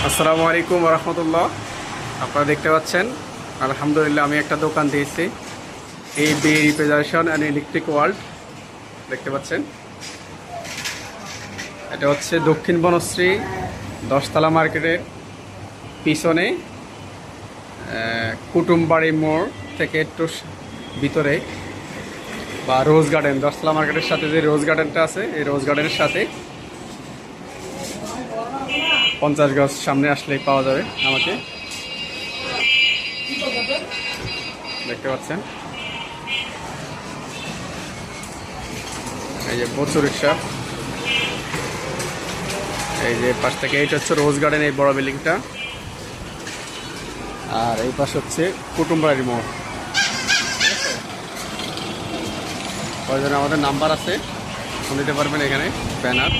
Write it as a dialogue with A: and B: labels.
A: আসসালামু আলাইকুম রহমতুল্লাহ। আপনারা দেখতে পাচ্ছেন, আলহামদুলিল্লাহ আমি একটা দোকান দিয়েছি, এই B refrigeration and electric world. দেখতে পাচ্ছেন, এটা হচ্ছে দক্ষিণ বনশ্রী 10তলা মার্কেটের পিছনে, কুটুমবাড়ি মোড় থেকে একটু ভিতরে, বা রোজ গার্ডেন, 10তলা মার্কেটের সাথে যে রোজ গার্ডেনটা আছে, এই রোজ গার্ডেনের সাথে 50 গজ সামনে আসলেই পাওয়া যাবে আমাকে। দেখতে পাচ্ছেন, এই যে বছু রিক্সা, এই যে পাশ থেকে এইটা হচ্ছে রোজ গার্ডেন, এই বড় বিল্ডিংটা, আর এই পাশে হচ্ছে কুটুমবাড়ির মোড়। প্রয়োজনে আমাদের নাম্বার আছে, ফোন দিতে পারবেন এখানে, ব্যানার।